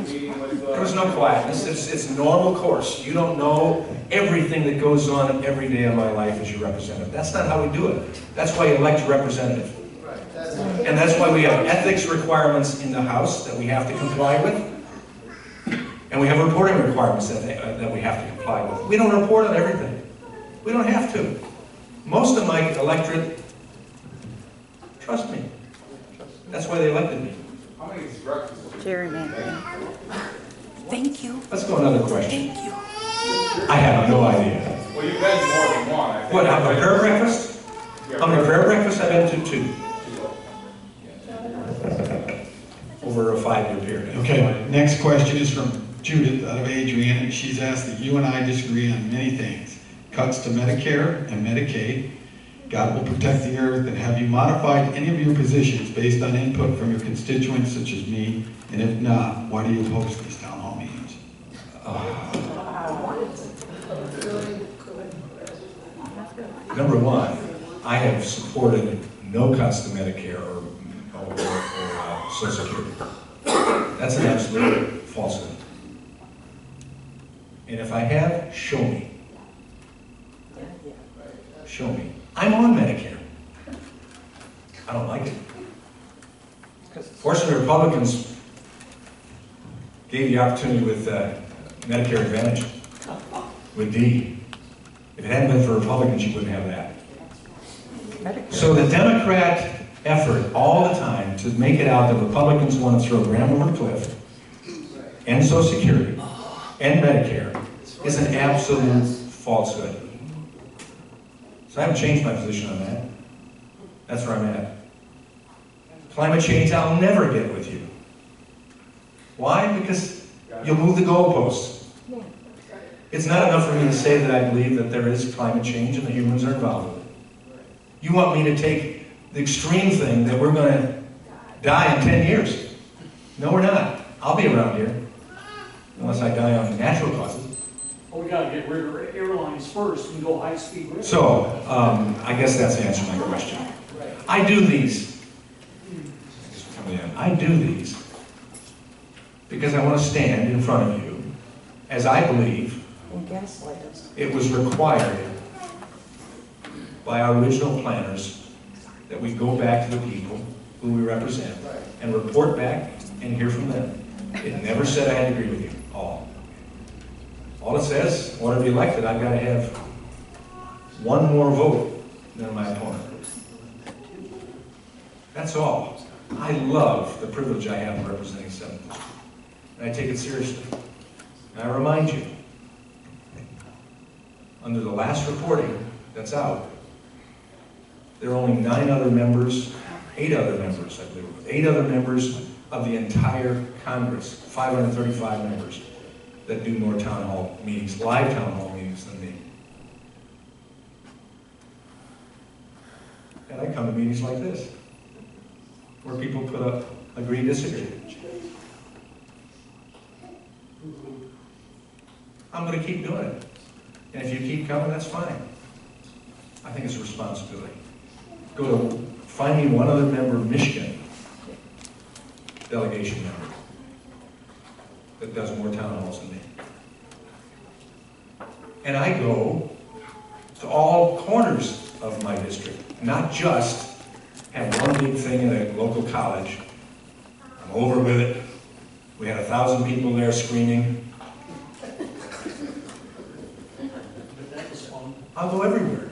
Meeting with, There was no quietness. It's normal course. You don't know everything that goes on every day of my life as your representative. That's not how we do it. That's why you elect a representative. And that's why we have ethics requirements in the House that we have to comply with. And we have reporting requirements that we have to comply with. We don't report on everything. We don't have to. Most of my electorate trust me. That's why they elected me. how many breakfasts? Gerrymandering. Thank you. Let's go another question. Thank you. I have no idea. Well, you've been to more than one, I think. What, on the prayer breakfast? On the prayer breakfast, I've been to 2. Over a 5-year period. Okay, next question is from Judith out of Adrian, and she's asked that you and I disagree on many things. Cuts to Medicare and Medicaid, God will protect the earth, and have you modified any of your positions based on input from your constituents such as me? And if not, why do you host these town hall meetings? Number one, I have supported no cuts to Medicare or Social Security. That's an absolute falsehood. And if I have, show me. Show me. I'm on Medicare. I don't like it. Fortunately, Republicans gave the opportunity with Medicare Advantage, with D. If it hadn't been for Republicans, you wouldn't have that. So the Democrat effort all the time to make it out that Republicans want to throw Graham over the cliff, and Social Security, and Medicare, is an absolute falsehood. So I haven't changed my position on that. That's where I'm at. Climate change, I'll never get with you. Why? Because you'll move the goalposts. It's not enough for me to say that I believe that there is climate change and the humans are involved with it. You want me to take the extreme thing that we're going to die in 10 years. No, we're not. I'll be around here. Unless I die on natural causes. Well, we gotta get rid of airlines first and go high-speed rail. So, I guess that's the answer to my question. I do these. I do these because I want to stand in front of you as I believe it was required by our original planners that we go back to the people who we represent and report back and hear from them. It never said I had to agree with you, all. All it says, in order to be elected, I've got to have one more vote than my opponent. That's all. I love the privilege I have of representing 7th District. And I take it seriously. And I remind you, under the last reporting that's out, there are only 9 other members, 8 other members, I believe it was, 8 other members of the entire Congress, 535 members, that do more town hall meetings, live town hall meetings than me. And I come to meetings like this, where people put up agree, disagree. I'm going to keep doing it. And if you keep coming, that's fine. I think it's a responsibility. Go to, find me one other member of Michigan, delegation member, that does more town halls than me. And I go to all corners of my district, not just have one big thing in a local college. I'm over with it. We had 1,000 people there screaming. I'll go everywhere.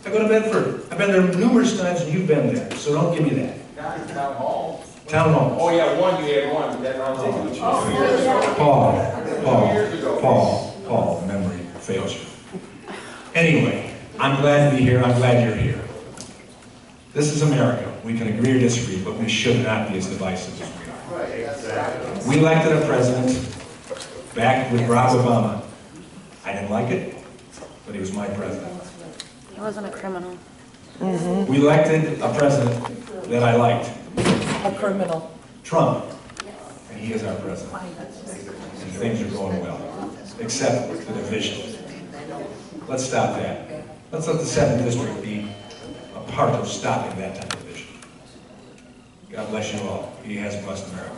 I go to Bedford. I've been there numerous times and you've been there, so don't give me that. Town hall. Town hall. Oh yeah, one, you had one, but that I was thinking Paul, memory fails you. Anyway, I'm glad to be here. I'm glad you're here. This is America. We can agree or disagree, but we should not be as divisive as we are. Right, exactly. We elected a president back with Barack Obama. I didn't like it, but he was my president. He wasn't a criminal. We elected a president that I liked. A criminal. Trump. And he is our president. And things are going well, except the division. Let's stop that. Let's let the 7th District be a part of stopping that type of division. God bless you all. He has blessed America.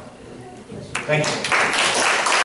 Thank you.